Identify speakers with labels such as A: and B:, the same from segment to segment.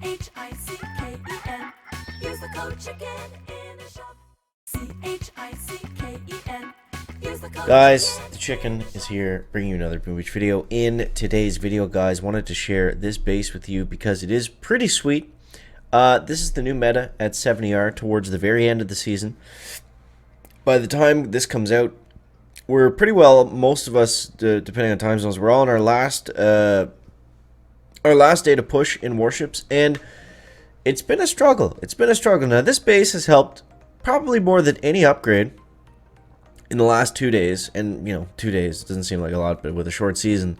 A: CHICKEN. Use the code CHICKEN in the shop. CHICKEN. Use the code
B: Guys, the chicken is here bringing you another Beach video. In today's video, guys, wanted to share this base with you because it is pretty sweet. This is the new meta at 70R towards the very end of the season. By the time this comes out, we're pretty well, most of us, depending on time zones, we're all on our last day to push in Warships, and it's been a struggle. It's been a struggle. Now, this base has helped probably more than any upgrade in the last 2 days, and, you know, 2 days doesn't seem like a lot, but with a short season,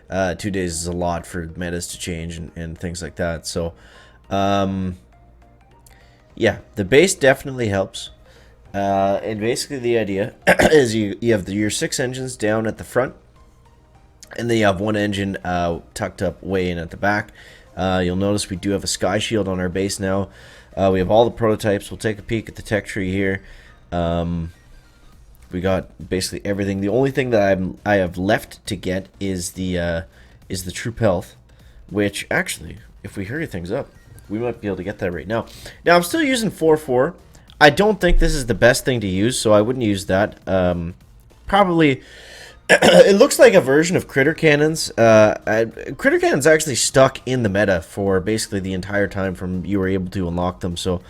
B: 2 days is a lot for metas to change and things like that. So, yeah, the base definitely helps. And basically the idea is you have your 6 engines down at the front, and then you have one engine tucked up way in at the back. You'll notice we do have a sky shield on our base now. We have all the prototypes. We'll take a peek at the tech tree here. We got basically everything. The only thing that I have left to get is the troop health, which actually, if we hurry things up, we might be able to get that right now. Now, I'm still using 4-4. I don't think this is the best thing to use, so I wouldn't use that. Probably, it looks like a version of critter cannons. Critter cannons actually stuck in the meta for basically the entire time from you were able to unlock them, so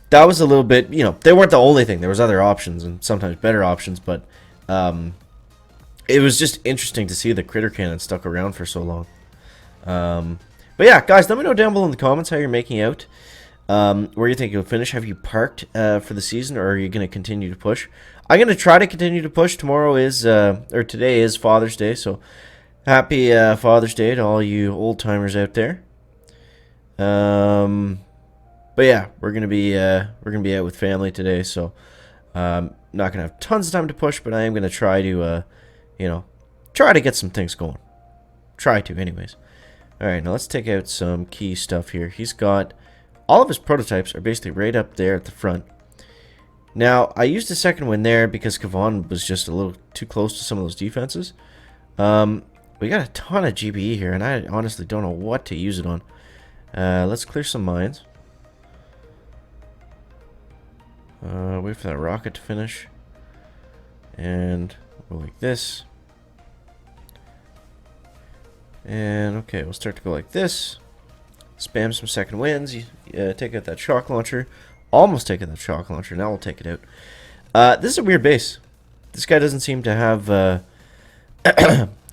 B: that was a little bit, you know, they weren't the only thing. There was other options, and sometimes better options, but it was just interesting to see the critter cannon stuck around for so long. But yeah, guys, let me know down below in the comments how you're making out. Where you think you'll finish. Have you parked for the season, or are you going to continue to push? I'm going to try to continue to push. Tomorrow is, or today is Father's Day, so happy Father's Day to all you old timers out there. But yeah, we're gonna be out with family today, so not gonna have tons of time to push, but I am gonna try to, you know, try to get some things going. Try to, anyways. All right, now let's take out some key stuff here. He's got all of his prototypes are basically right up there at the front. Now, I used a second win there because Kavan was just a little too close to some of those defenses. We got a ton of GBE here, and I honestly don't know what to use it on. Let's clear some mines. Wait for that rocket to finish. And go like this. And, okay, we'll start to go like this. Spam some second wins. Take out that shock launcher. Almost taking that shock launcher. Now we'll take it out. This is a weird base. This guy doesn't seem to have.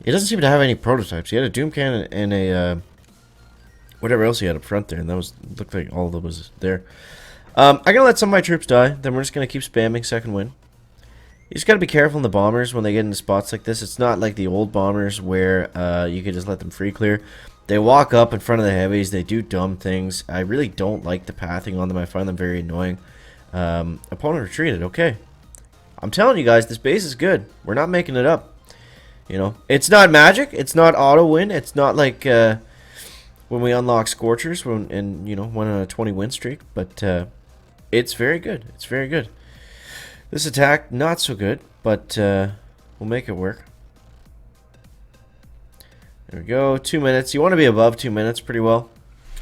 B: He doesn't seem to have any prototypes. He had a doom cannon and a whatever else he had up front there, and that was looked like all that was there. I'm gonna let some of my troops die. Then we're just gonna keep spamming second win. You just gotta be careful in the bombers when they get into spots like this. It's not like the old bombers where you could just let them free clear. They walk up in front of the heavies. They do dumb things. I really don't like the pathing on them. I find them very annoying. Opponent retreated. Okay. I'm telling you guys, this base is good. We're not making it up. You know, it's not magic. It's not auto win. It's not like when we unlock Scorchers and, you know, went on a 20 win streak. But it's very good. It's very good. This attack, not so good, but we'll make it work. There we go, 2 minutes. You want to be above 2 minutes pretty well.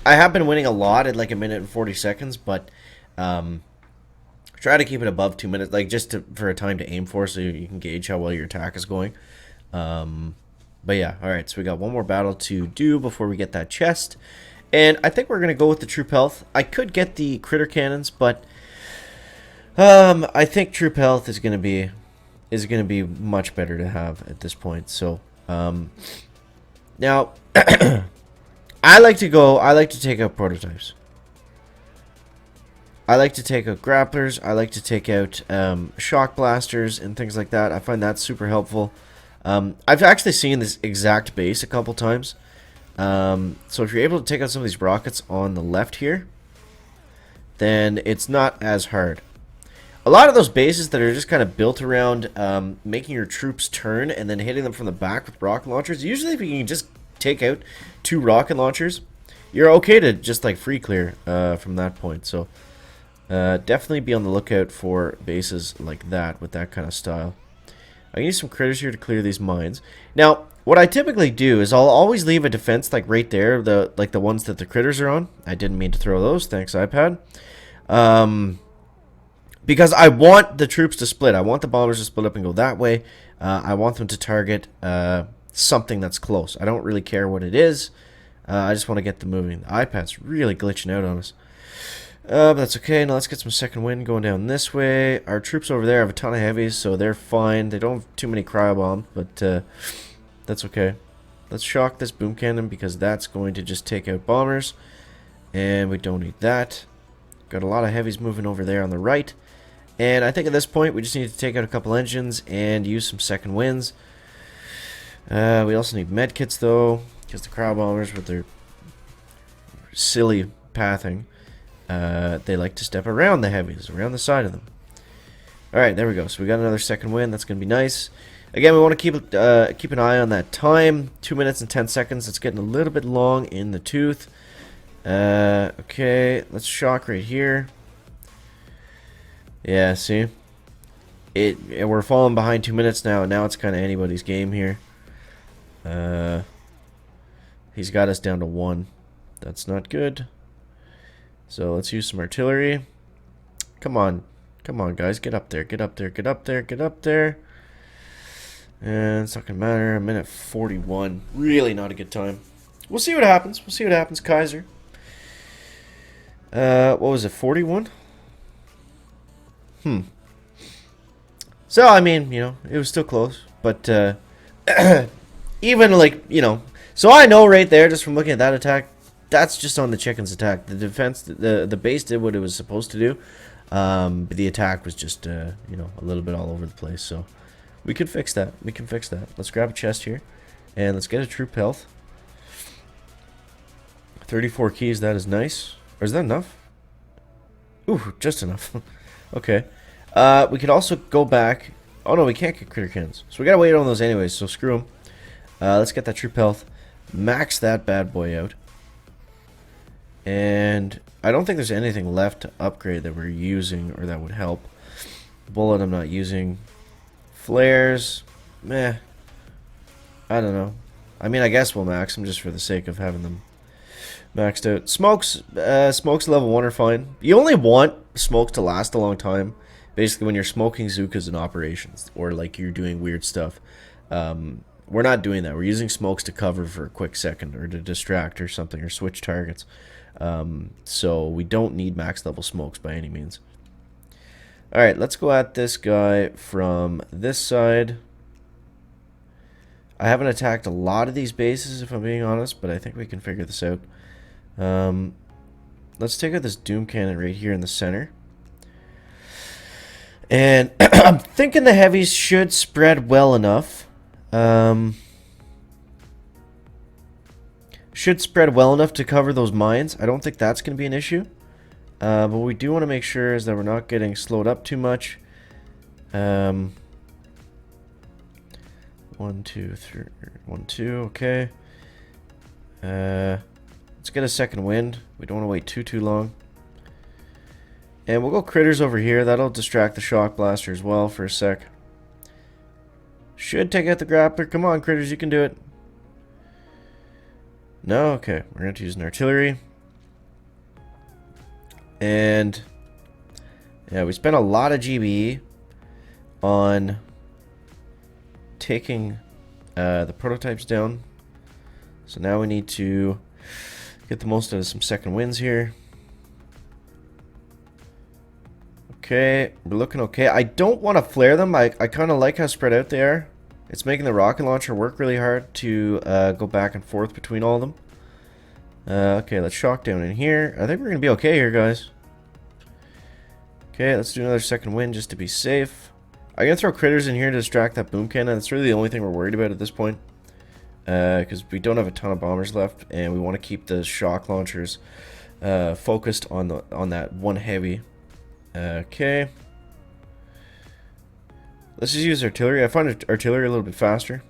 B: I have been winning a lot at like 1 minute and 40 seconds, but try to keep it above 2 minutes, like just for a time to aim for, so you can gauge how well your attack is going. But yeah, all right. So we got one more battle to do before we get that chest, and I think we're gonna go with the troop health. I could get the critter cannons, but I think troop health is gonna be much better to have at this point. So now, I like to take out prototypes. I like to take out grapplers. I like to take out shock blasters and things like that. I find that super helpful. I've actually seen this exact base a couple times. So if you're able to take out some of these rockets on the left here, then it's not as hard. A lot of those bases that are just kind of built around making your troops turn and then hitting them from the back with rocket launchers, usually if you can just take out 2 rocket launchers, you're okay to just like free clear from that point. So definitely be on the lookout for bases like that with that kind of style. I need some critters here to clear these mines. Now, what I typically do is I'll always leave a defense like right there, the ones that the critters are on. I didn't mean to throw those. Thanks, iPad. Because I want the troops to split. I want the bombers to split up and go that way. I want them to target something that's close. I don't really care what it is. I just want to get them moving. The iPad's really glitching out on us. But that's okay. Now let's get some second wind going down this way. Our troops over there have a ton of heavies, so they're fine. They don't have too many cryo bombs, but that's okay. Let's shock this boom cannon because that's going to just take out bombers. And we don't need that. Got a lot of heavies moving over there on the right. And I think at this point we just need to take out a couple engines and use some second winds. We also need medkits though, because the cryo bombers with their silly pathing, they like to step around the heavies, around the side of them. Alright, there we go. So we got another second wind. That's going to be nice. Again, we want to keep an eye on that time. 2 minutes and 10 seconds. It's getting a little bit long in the tooth. Okay, let's shock right here. Yeah, see? We're falling behind 2 minutes now, and now it's kind of anybody's game here. He's got us down to 1. That's not good. So let's use some artillery. Come on. Come on, guys. Get up there. Get up there. Get up there. Get up there. And it's not going to matter. A minute 41. Really not a good time. We'll see what happens. We'll see what happens, Kaiser. What was it? 41? So, I mean, you know, it was still close. But, even, like, you know. So I know right there, just from looking at that attack, that's just on the chicken's attack. The defense, the base did what it was supposed to do. But the attack was just, you know, a little bit all over the place. So we could fix that. We can fix that. Let's grab a chest here. And let's get a troop health. 34 keys, that is nice. Or is that enough? Ooh, just enough. Okay. We could also go back. Oh no, we can't get critter cannons. So we gotta wait on those anyways, so screw them. Let's get that troop health. Max that bad boy out. And I don't think there's anything left to upgrade that we're using or that would help. Bullet I'm not using. Flares, meh. I don't know. I mean, I guess we'll max them just for the sake of having them maxed out. Smokes level 1 are fine. You only want smokes to last a long time. Basically, when you're smoking Zookas in operations or like you're doing weird stuff. We're not doing that. We're using smokes to cover for a quick second or to distract or something or switch targets. So we don't need max level smokes by any means. Alright, let's go at this guy from this side. I haven't attacked a lot of these bases if I'm being honest, but I think we can figure this out. Let's take out this Doom Cannon right here in the center. And I'm thinking the heavies should spread well enough. Should spread well enough to cover those mines. I don't think that's going to be an issue. But what we do want to make sure is that we're not getting slowed up too much. 1, 2, 3, 1, 2, okay. Let's get a second wind. We don't want to wait too long. And we'll go critters over here. That'll distract the shock blaster as well for a sec. Should take out the grappler. Come on, critters, you can do it. No? Okay. We're going to use an artillery. And yeah, we spent a lot of GBE on taking the prototypes down. So now we need to get the most out of some second winds here. Okay, we're looking okay. I don't want to flare them. I kind of like how spread out they are. It's making the rocket launcher work really hard to go back and forth between all of them. Okay, let's shock down in here. I think we're going to be okay here, guys. Okay, let's do another second wind just to be safe. I'm going to throw critters in here to distract that boom cannon. That's really the only thing we're worried about at this point. Because we don't have a ton of bombers left, and we want to keep the shock launchers focused on that one heavy. Okay. Let's just use artillery. I find artillery a little bit faster,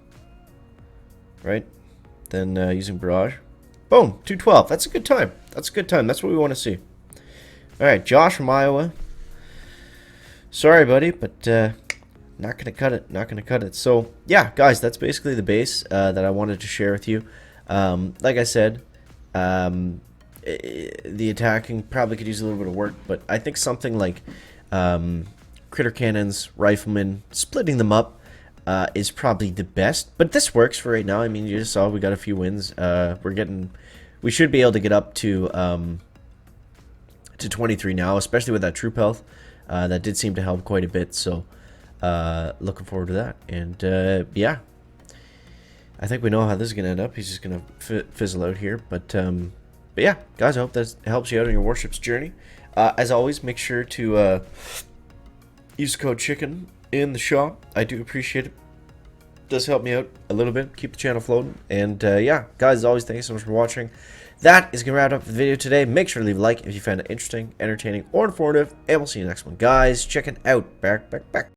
B: right, than using barrage. Boom, 212. That's a good time. That's a good time. That's what we want to see. All right, Josh from Iowa. Sorry, buddy, but not gonna cut it. Not gonna cut it. So yeah, guys, that's basically the base that I wanted to share with you. Like I said, the attacking probably could use a little bit of work, but I think something like critter cannons, riflemen, splitting them up is probably the best. But this works for right now. I mean, you just saw we got a few wins. We should be able to get up to 23 now, especially with that troop health. That did seem to help quite a bit. So looking forward to that. And yeah, I think we know how this is gonna end up. He's just gonna fizzle out here, but yeah, guys, I hope that helps you out on your Warships journey. As always, make sure to use code CHICKEN in the shop. I do appreciate it. Does help me out a little bit. Keep the channel floating. And yeah, guys, as always, thank you so much for watching. That is going to wrap up the video today. Make sure to leave a like if you found it interesting, entertaining, or informative. And we'll see you next one. Guys, chicken out. Back.